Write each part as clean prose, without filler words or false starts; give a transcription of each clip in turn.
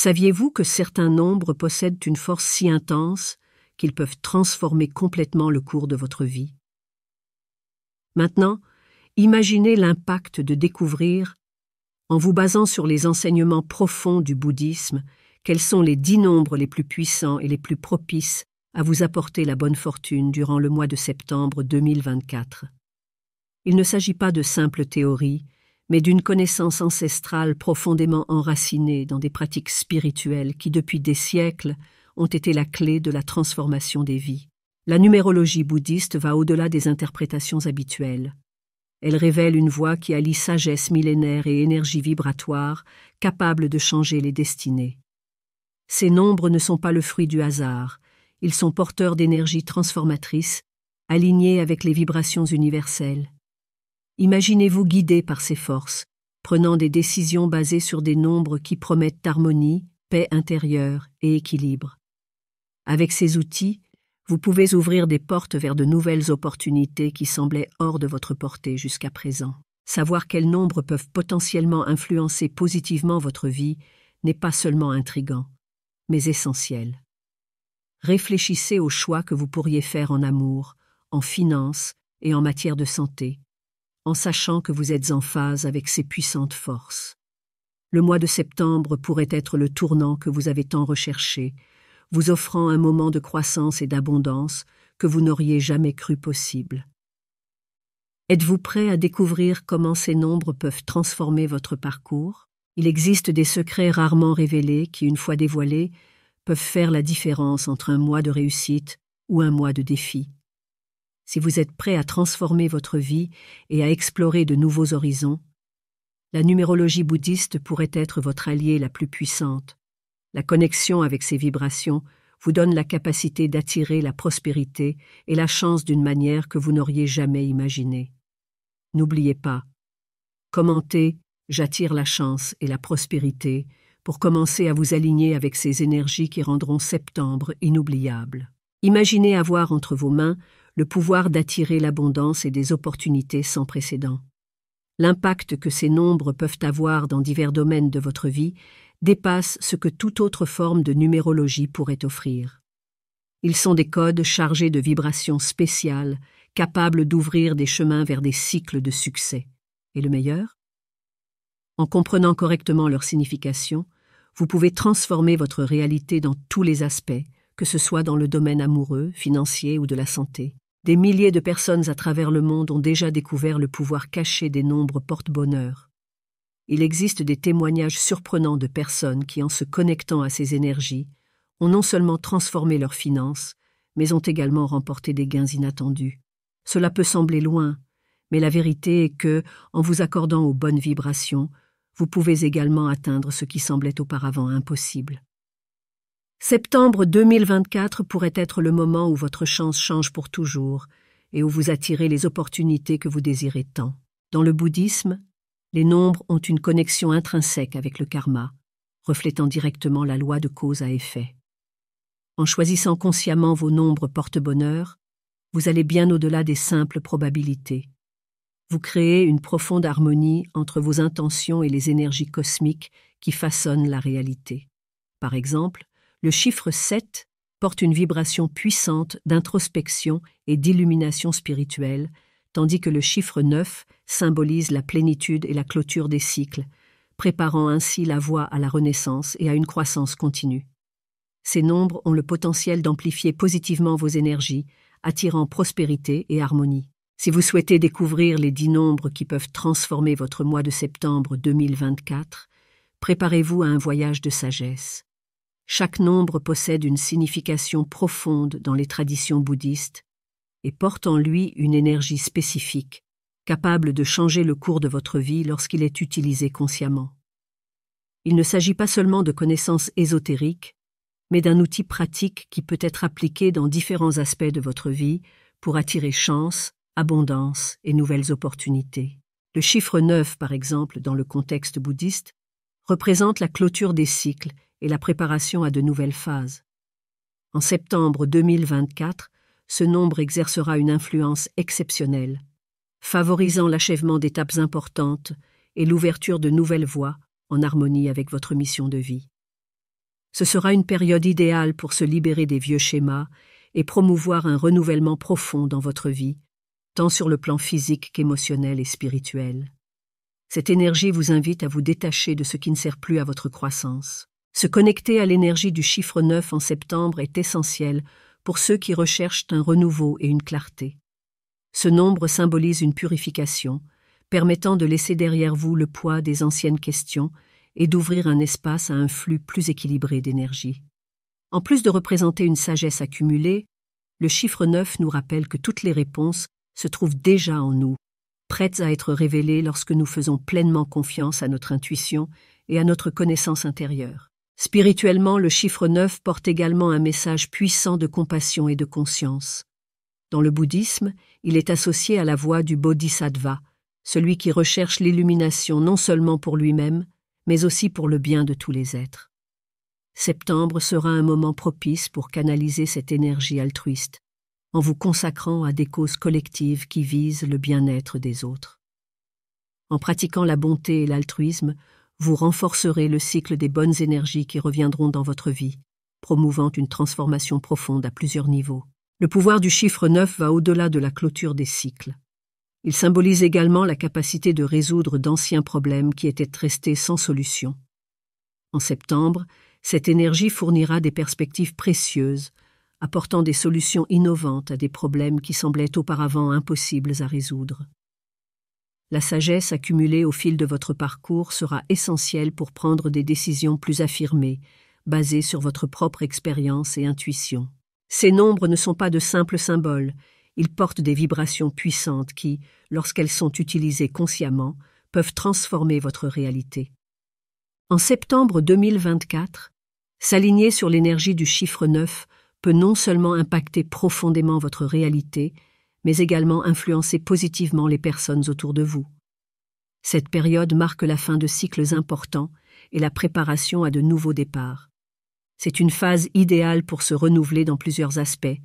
Saviez-vous que certains nombres possèdent une force si intense qu'ils peuvent transformer complètement le cours de votre vie? Maintenant, imaginez l'impact de découvrir, en vous basant sur les enseignements profonds du bouddhisme, quels sont les 10 nombres les plus puissants et les plus propices à vous apporter la bonne fortune durant le mois de septembre 2024. Il ne s'agit pas de simples théories, mais d'une connaissance ancestrale profondément enracinée dans des pratiques spirituelles qui, depuis des siècles, ont été la clé de la transformation des vies. La numérologie bouddhiste va au-delà des interprétations habituelles. Elle révèle une voie qui allie sagesse millénaire et énergie vibratoire, capable de changer les destinées. Ces nombres ne sont pas le fruit du hasard, ils sont porteurs d'énergie transformatrice, alignés avec les vibrations universelles. Imaginez-vous guidé par ces forces, prenant des décisions basées sur des nombres qui promettent harmonie, paix intérieure et équilibre. Avec ces outils, vous pouvez ouvrir des portes vers de nouvelles opportunités qui semblaient hors de votre portée jusqu'à présent. Savoir quels nombres peuvent potentiellement influencer positivement votre vie n'est pas seulement intriguant, mais essentiel. Réfléchissez aux choix que vous pourriez faire en amour, en finances et en matière de santé, en sachant que vous êtes en phase avec ces puissantes forces. Le mois de septembre pourrait être le tournant que vous avez tant recherché, vous offrant un moment de croissance et d'abondance que vous n'auriez jamais cru possible. Êtes-vous prêt à découvrir comment ces nombres peuvent transformer votre parcours? Il existe des secrets rarement révélés qui, une fois dévoilés, peuvent faire la différence entre un mois de réussite ou un mois de défi. Si vous êtes prêt à transformer votre vie et à explorer de nouveaux horizons, la numérologie bouddhiste pourrait être votre alliée la plus puissante. La connexion avec ces vibrations vous donne la capacité d'attirer la prospérité et la chance d'une manière que vous n'auriez jamais imaginée. N'oubliez pas, commentez « J'attire la chance et la prospérité » pour commencer à vous aligner avec ces énergies qui rendront septembre inoubliable. Imaginez avoir entre vos mains le pouvoir d'attirer l'abondance et des opportunités sans précédent. L'impact que ces nombres peuvent avoir dans divers domaines de votre vie dépasse ce que toute autre forme de numérologie pourrait offrir. Ils sont des codes chargés de vibrations spéciales, capables d'ouvrir des chemins vers des cycles de succès. Et le meilleur? En comprenant correctement leur signification, vous pouvez transformer votre réalité dans tous les aspects, que ce soit dans le domaine amoureux, financier ou de la santé. Des milliers de personnes à travers le monde ont déjà découvert le pouvoir caché des nombres porte-bonheur. Il existe des témoignages surprenants de personnes qui, en se connectant à ces énergies, ont non seulement transformé leurs finances, mais ont également remporté des gains inattendus. Cela peut sembler loin, mais la vérité est que, en vous accordant aux bonnes vibrations, vous pouvez également atteindre ce qui semblait auparavant impossible. Septembre 2024 pourrait être le moment où votre chance change pour toujours et où vous attirez les opportunités que vous désirez tant. Dans le bouddhisme, les nombres ont une connexion intrinsèque avec le karma, reflétant directement la loi de cause à effet. En choisissant consciemment vos nombres porte-bonheur, vous allez bien au-delà des simples probabilités. Vous créez une profonde harmonie entre vos intentions et les énergies cosmiques qui façonnent la réalité. Par exemple, le chiffre 7 porte une vibration puissante d'introspection et d'illumination spirituelle, tandis que le chiffre 9 symbolise la plénitude et la clôture des cycles, préparant ainsi la voie à la renaissance et à une croissance continue. Ces nombres ont le potentiel d'amplifier positivement vos énergies, attirant prospérité et harmonie. Si vous souhaitez découvrir les 10 nombres qui peuvent transformer votre mois de septembre 2024, préparez-vous à un voyage de sagesse. Chaque nombre possède une signification profonde dans les traditions bouddhistes et porte en lui une énergie spécifique, capable de changer le cours de votre vie lorsqu'il est utilisé consciemment. Il ne s'agit pas seulement de connaissances ésotériques, mais d'un outil pratique qui peut être appliqué dans différents aspects de votre vie pour attirer chance, abondance et nouvelles opportunités. Le chiffre 9, par exemple, dans le contexte bouddhiste, représente la clôture des cycles et la préparation à de nouvelles phases. En septembre 2024, ce nombre exercera une influence exceptionnelle, favorisant l'achèvement d'étapes importantes et l'ouverture de nouvelles voies en harmonie avec votre mission de vie. Ce sera une période idéale pour se libérer des vieux schémas et promouvoir un renouvellement profond dans votre vie, tant sur le plan physique qu'émotionnel et spirituel. Cette énergie vous invite à vous détacher de ce qui ne sert plus à votre croissance. Se connecter à l'énergie du chiffre 9 en septembre est essentiel pour ceux qui recherchent un renouveau et une clarté. Ce nombre symbolise une purification, permettant de laisser derrière vous le poids des anciennes questions et d'ouvrir un espace à un flux plus équilibré d'énergie. En plus de représenter une sagesse accumulée, le chiffre 9 nous rappelle que toutes les réponses se trouvent déjà en nous, prêtes à être révélées lorsque nous faisons pleinement confiance à notre intuition et à notre connaissance intérieure. Spirituellement, le chiffre 9 porte également un message puissant de compassion et de conscience. Dans le bouddhisme, il est associé à la voie du bodhisattva, celui qui recherche l'illumination non seulement pour lui-même, mais aussi pour le bien de tous les êtres. Septembre sera un moment propice pour canaliser cette énergie altruiste, en vous consacrant à des causes collectives qui visent le bien-être des autres. En pratiquant la bonté et l'altruisme, vous renforcerez le cycle des bonnes énergies qui reviendront dans votre vie, promouvant une transformation profonde à plusieurs niveaux. Le pouvoir du chiffre 9 va au-delà de la clôture des cycles. Il symbolise également la capacité de résoudre d'anciens problèmes qui étaient restés sans solution. En septembre, cette énergie fournira des perspectives précieuses, apportant des solutions innovantes à des problèmes qui semblaient auparavant impossibles à résoudre. La sagesse accumulée au fil de votre parcours sera essentielle pour prendre des décisions plus affirmées, basées sur votre propre expérience et intuition. Ces nombres ne sont pas de simples symboles, ils portent des vibrations puissantes qui, lorsqu'elles sont utilisées consciemment, peuvent transformer votre réalité. En septembre 2024, s'aligner sur l'énergie du chiffre 9 peut non seulement impacter profondément votre réalité, mais également influencer positivement les personnes autour de vous. Cette période marque la fin de cycles importants et la préparation à de nouveaux départs. C'est une phase idéale pour se renouveler dans plusieurs aspects,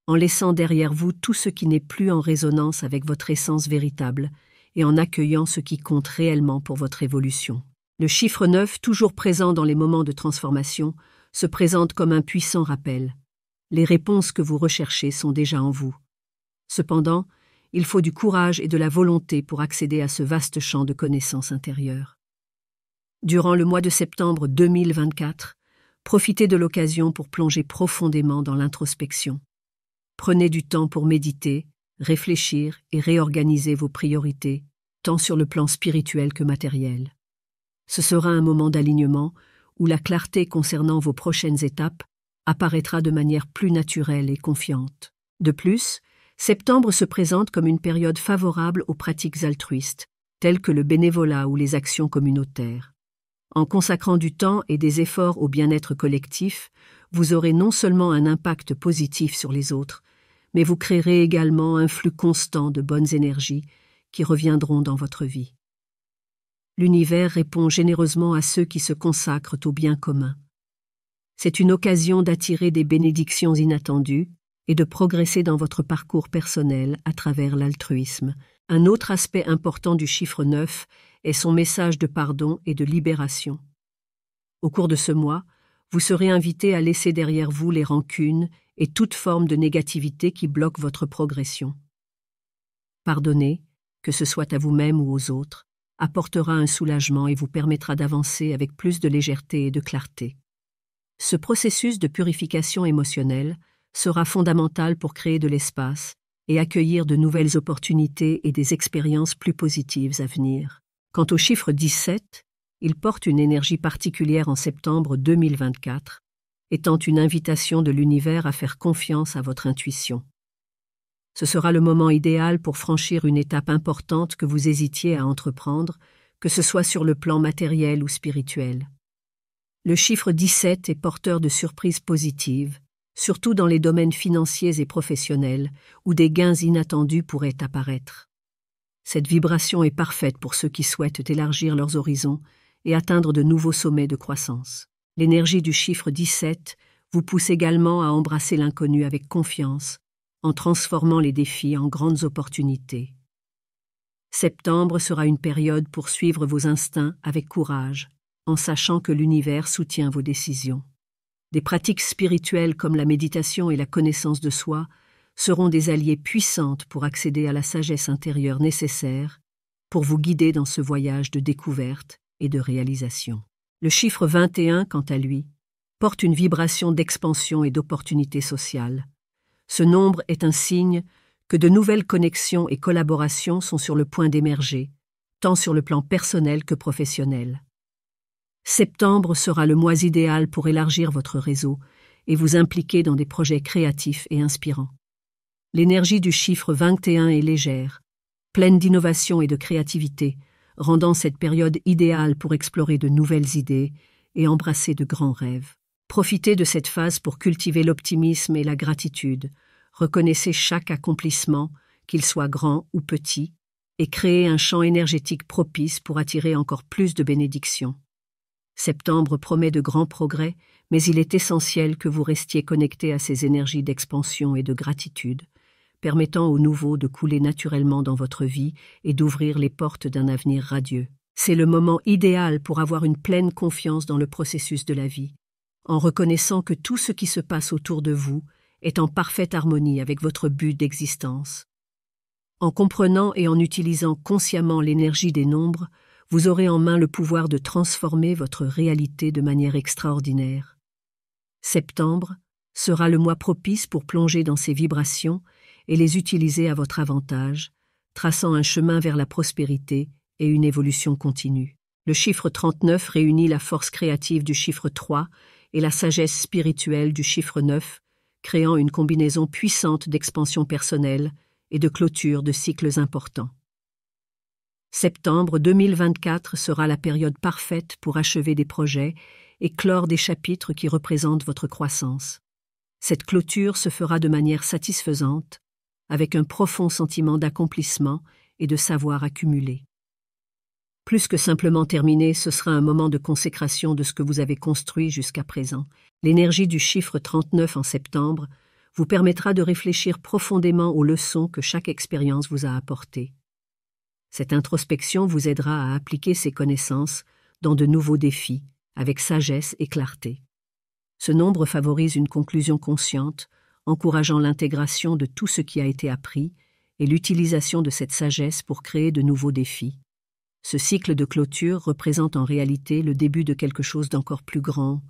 en laissant derrière vous tout ce qui n'est plus en résonance avec votre essence véritable et en accueillant ce qui compte réellement pour votre évolution. Le chiffre 9, toujours présent dans les moments de transformation, se présente comme un puissant rappel. Les réponses que vous recherchez sont déjà en vous. Cependant, il faut du courage et de la volonté pour accéder à ce vaste champ de connaissances intérieures. Durant le mois de septembre 2024, profitez de l'occasion pour plonger profondément dans l'introspection. Prenez du temps pour méditer, réfléchir et réorganiser vos priorités, tant sur le plan spirituel que matériel. Ce sera un moment d'alignement où la clarté concernant vos prochaines étapes apparaîtra de manière plus naturelle et confiante. De plus, septembre se présente comme une période favorable aux pratiques altruistes, telles que le bénévolat ou les actions communautaires. En consacrant du temps et des efforts au bien-être collectif, vous aurez non seulement un impact positif sur les autres, mais vous créerez également un flux constant de bonnes énergies qui reviendront dans votre vie. L'univers répond généreusement à ceux qui se consacrent au bien commun. C'est une occasion d'attirer des bénédictions inattendues et de progresser dans votre parcours personnel à travers l'altruisme. Un autre aspect important du chiffre 9 est son message de pardon et de libération. Au cours de ce mois, vous serez invité à laisser derrière vous les rancunes et toute forme de négativité qui bloque votre progression. Pardonner, que ce soit à vous-même ou aux autres, apportera un soulagement et vous permettra d'avancer avec plus de légèreté et de clarté. Ce processus de purification émotionnelle sera fondamental pour créer de l'espace et accueillir de nouvelles opportunités et des expériences plus positives à venir. Quant au chiffre 17, il porte une énergie particulière en septembre 2024, étant une invitation de l'univers à faire confiance à votre intuition. Ce sera le moment idéal pour franchir une étape importante que vous hésitiez à entreprendre, que ce soit sur le plan matériel ou spirituel. Le chiffre 17 est porteur de surprises positives, surtout dans les domaines financiers et professionnels, où des gains inattendus pourraient apparaître. Cette vibration est parfaite pour ceux qui souhaitent élargir leurs horizons et atteindre de nouveaux sommets de croissance. L'énergie du chiffre 17 vous pousse également à embrasser l'inconnu avec confiance, en transformant les défis en grandes opportunités. Septembre sera une période pour suivre vos instincts avec courage, en sachant que l'univers soutient vos décisions. Des pratiques spirituelles comme la méditation et la connaissance de soi seront des alliés puissantes pour accéder à la sagesse intérieure nécessaire pour vous guider dans ce voyage de découverte et de réalisation. Le chiffre 21, quant à lui, porte une vibration d'expansion et d'opportunité sociale. Ce nombre est un signe que de nouvelles connexions et collaborations sont sur le point d'émerger, tant sur le plan personnel que professionnel. Septembre sera le mois idéal pour élargir votre réseau et vous impliquer dans des projets créatifs et inspirants. L'énergie du chiffre 21 est légère, pleine d'innovation et de créativité, rendant cette période idéale pour explorer de nouvelles idées et embrasser de grands rêves. Profitez de cette phase pour cultiver l'optimisme et la gratitude. Reconnaissez chaque accomplissement, qu'il soit grand ou petit, et créez un champ énergétique propice pour attirer encore plus de bénédictions. Septembre promet de grands progrès, mais il est essentiel que vous restiez connecté à ces énergies d'expansion et de gratitude, permettant au nouveau de couler naturellement dans votre vie et d'ouvrir les portes d'un avenir radieux. C'est le moment idéal pour avoir une pleine confiance dans le processus de la vie, en reconnaissant que tout ce qui se passe autour de vous est en parfaite harmonie avec votre but d'existence. En comprenant et en utilisant consciemment l'énergie des nombres, vous aurez en main le pouvoir de transformer votre réalité de manière extraordinaire. Septembre sera le mois propice pour plonger dans ces vibrations et les utiliser à votre avantage, traçant un chemin vers la prospérité et une évolution continue. Le chiffre 39 réunit la force créative du chiffre 3 et la sagesse spirituelle du chiffre 9, créant une combinaison puissante d'expansion personnelle et de clôture de cycles importants. Septembre 2024 sera la période parfaite pour achever des projets et clore des chapitres qui représentent votre croissance. Cette clôture se fera de manière satisfaisante, avec un profond sentiment d'accomplissement et de savoir accumulé. Plus que simplement terminer, ce sera un moment de consécration de ce que vous avez construit jusqu'à présent. L'énergie du chiffre 39 en septembre vous permettra de réfléchir profondément aux leçons que chaque expérience vous a apportées. Cette introspection vous aidera à appliquer ces connaissances dans de nouveaux défis, avec sagesse et clarté. Ce nombre favorise une conclusion consciente, encourageant l'intégration de tout ce qui a été appris et l'utilisation de cette sagesse pour créer de nouveaux défis. Ce cycle de clôture représente en réalité le début de quelque chose d'encore plus grand,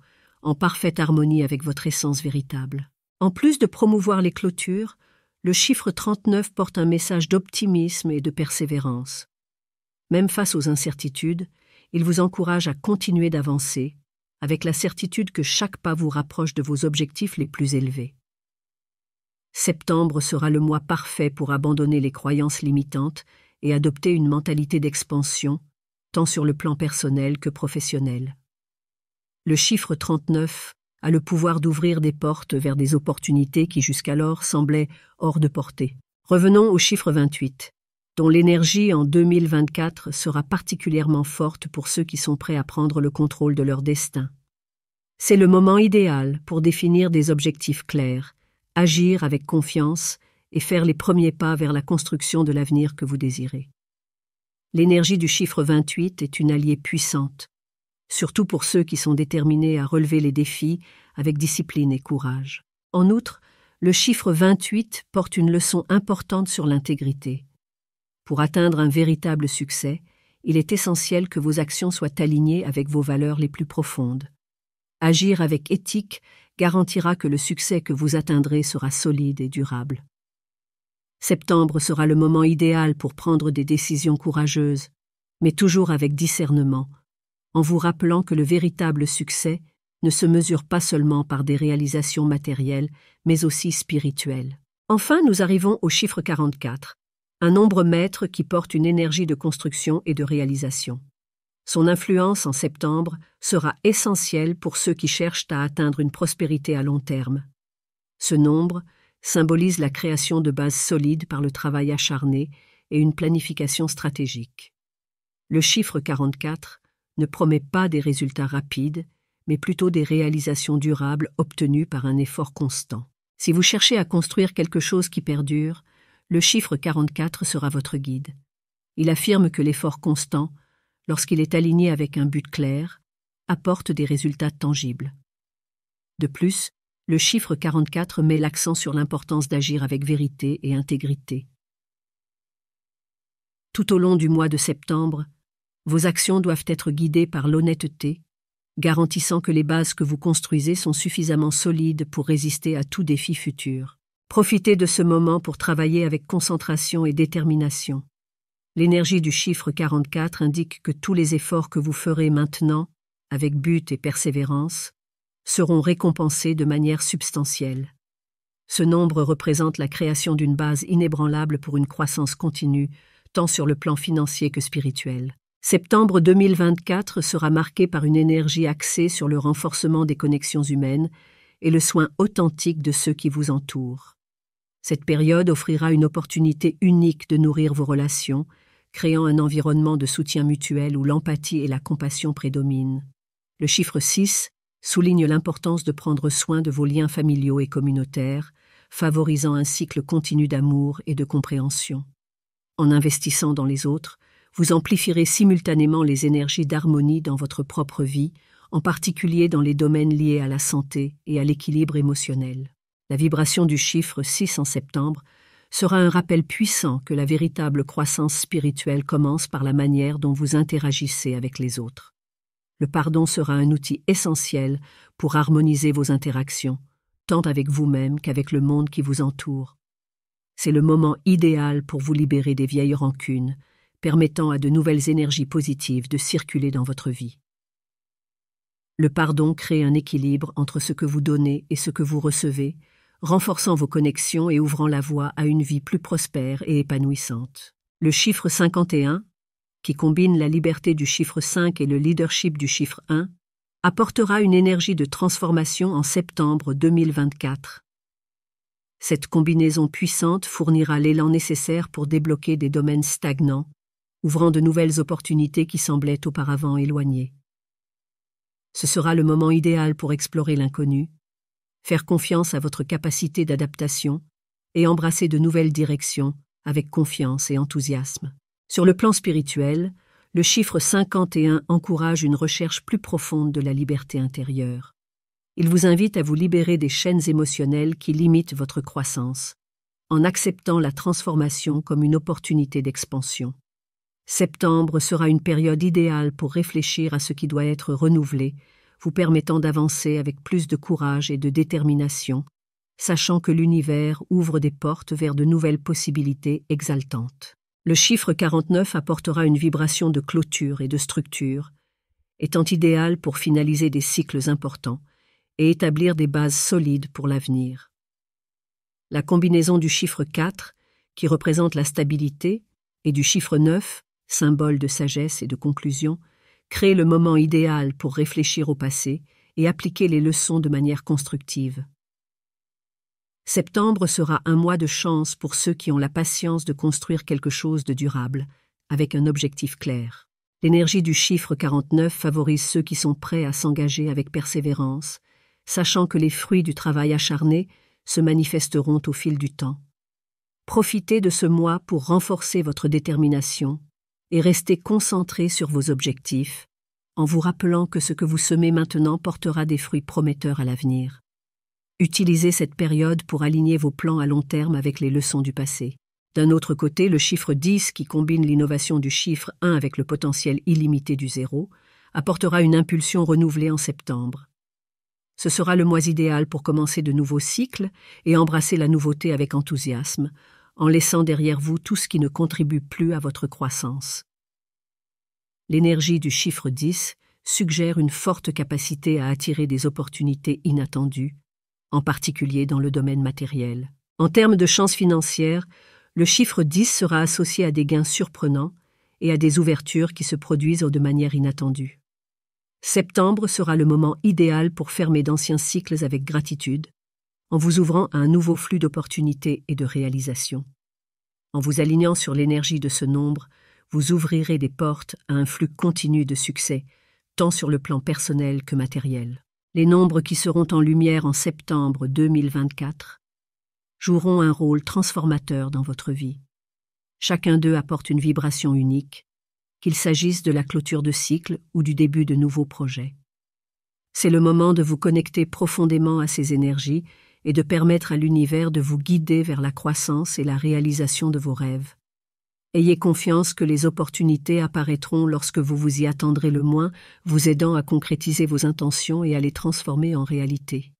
en parfaite harmonie avec votre essence véritable. En plus de promouvoir les clôtures, le chiffre 39 porte un message d'optimisme et de persévérance. Même face aux incertitudes, il vous encourage à continuer d'avancer, avec la certitude que chaque pas vous rapproche de vos objectifs les plus élevés. Septembre sera le mois parfait pour abandonner les croyances limitantes et adopter une mentalité d'expansion, tant sur le plan personnel que professionnel. Le chiffre 39 a le pouvoir d'ouvrir des portes vers des opportunités qui jusqu'alors semblaient hors de portée. Revenons au chiffre 28, dont l'énergie en 2024 sera particulièrement forte pour ceux qui sont prêts à prendre le contrôle de leur destin. C'est le moment idéal pour définir des objectifs clairs, agir avec confiance et faire les premiers pas vers la construction de l'avenir que vous désirez. L'énergie du chiffre 28 est une alliée puissante, surtout pour ceux qui sont déterminés à relever les défis avec discipline et courage. En outre, le chiffre 28 porte une leçon importante sur l'intégrité. Pour atteindre un véritable succès, il est essentiel que vos actions soient alignées avec vos valeurs les plus profondes. Agir avec éthique garantira que le succès que vous atteindrez sera solide et durable. Septembre sera le moment idéal pour prendre des décisions courageuses, mais toujours avec discernement, en vous rappelant que le véritable succès ne se mesure pas seulement par des réalisations matérielles, mais aussi spirituelles. Enfin, nous arrivons au chiffre 44, un nombre maître qui porte une énergie de construction et de réalisation. Son influence en septembre sera essentielle pour ceux qui cherchent à atteindre une prospérité à long terme. Ce nombre symbolise la création de bases solides par le travail acharné et une planification stratégique. Le chiffre 44 ne promet pas des résultats rapides, mais plutôt des réalisations durables obtenues par un effort constant. Si vous cherchez à construire quelque chose qui perdure, le chiffre 44 sera votre guide. Il affirme que l'effort constant, lorsqu'il est aligné avec un but clair, apporte des résultats tangibles. De plus, le chiffre 44 met l'accent sur l'importance d'agir avec vérité et intégrité. Tout au long du mois de septembre, vos actions doivent être guidées par l'honnêteté, garantissant que les bases que vous construisez sont suffisamment solides pour résister à tout défi futur. Profitez de ce moment pour travailler avec concentration et détermination. L'énergie du chiffre 44 indique que tous les efforts que vous ferez maintenant, avec but et persévérance, seront récompensés de manière substantielle. Ce nombre représente la création d'une base inébranlable pour une croissance continue, tant sur le plan financier que spirituel. Septembre 2024 sera marqué par une énergie axée sur le renforcement des connexions humaines et le soin authentique de ceux qui vous entourent. Cette période offrira une opportunité unique de nourrir vos relations, créant un environnement de soutien mutuel où l'empathie et la compassion prédominent. Le chiffre 6 souligne l'importance de prendre soin de vos liens familiaux et communautaires, favorisant un cycle continu d'amour et de compréhension. En investissant dans les autres, vous amplifierez simultanément les énergies d'harmonie dans votre propre vie, en particulier dans les domaines liés à la santé et à l'équilibre émotionnel. La vibration du chiffre 6 en septembre sera un rappel puissant que la véritable croissance spirituelle commence par la manière dont vous interagissez avec les autres. Le pardon sera un outil essentiel pour harmoniser vos interactions, tant avec vous-même qu'avec le monde qui vous entoure. C'est le moment idéal pour vous libérer des vieilles rancunes, permettant à de nouvelles énergies positives de circuler dans votre vie. Le pardon crée un équilibre entre ce que vous donnez et ce que vous recevez, renforçant vos connexions et ouvrant la voie à une vie plus prospère et épanouissante. Le chiffre 51, qui combine la liberté du chiffre 5 et le leadership du chiffre 1, apportera une énergie de transformation en septembre 2024. Cette combinaison puissante fournira l'élan nécessaire pour débloquer des domaines stagnants, ouvrant de nouvelles opportunités qui semblaient auparavant éloignées. Ce sera le moment idéal pour explorer l'inconnu, faire confiance à votre capacité d'adaptation et embrasser de nouvelles directions avec confiance et enthousiasme. Sur le plan spirituel, le chiffre 51 encourage une recherche plus profonde de la liberté intérieure. Il vous invite à vous libérer des chaînes émotionnelles qui limitent votre croissance, en acceptant la transformation comme une opportunité d'expansion. Septembre sera une période idéale pour réfléchir à ce qui doit être renouvelé, vous permettant d'avancer avec plus de courage et de détermination, sachant que l'univers ouvre des portes vers de nouvelles possibilités exaltantes. Le chiffre 49 apportera une vibration de clôture et de structure, étant idéal pour finaliser des cycles importants et établir des bases solides pour l'avenir. La combinaison du chiffre 4, qui représente la stabilité, et du chiffre 9, symbole de sagesse et de conclusion, crée le moment idéal pour réfléchir au passé et appliquer les leçons de manière constructive. Septembre sera un mois de chance pour ceux qui ont la patience de construire quelque chose de durable, avec un objectif clair. L'énergie du chiffre 49 favorise ceux qui sont prêts à s'engager avec persévérance, sachant que les fruits du travail acharné se manifesteront au fil du temps. Profitez de ce mois pour renforcer votre détermination et restez concentré sur vos objectifs, en vous rappelant que ce que vous semez maintenant portera des fruits prometteurs à l'avenir. Utilisez cette période pour aligner vos plans à long terme avec les leçons du passé. D'un autre côté, le chiffre 10, qui combine l'innovation du chiffre 1 avec le potentiel illimité du 0, apportera une impulsion renouvelée en septembre. Ce sera le mois idéal pour commencer de nouveaux cycles et embrasser la nouveauté avec enthousiasme, en laissant derrière vous tout ce qui ne contribue plus à votre croissance. L'énergie du chiffre 10 suggère une forte capacité à attirer des opportunités inattendues, en particulier dans le domaine matériel. En termes de chances financières, le chiffre 10 sera associé à des gains surprenants et à des ouvertures qui se produisent de manière inattendue. Septembre sera le moment idéal pour fermer d'anciens cycles avec gratitude, en vous ouvrant à un nouveau flux d'opportunités et de réalisations. En vous alignant sur l'énergie de ce nombre, vous ouvrirez des portes à un flux continu de succès, tant sur le plan personnel que matériel. Les nombres qui seront en lumière en septembre 2024 joueront un rôle transformateur dans votre vie. Chacun d'eux apporte une vibration unique, qu'il s'agisse de la clôture de cycle ou du début de nouveaux projets. C'est le moment de vous connecter profondément à ces énergies et de permettre à l'univers de vous guider vers la croissance et la réalisation de vos rêves. Ayez confiance que les opportunités apparaîtront lorsque vous vous y attendrez le moins, vous aidant à concrétiser vos intentions et à les transformer en réalité.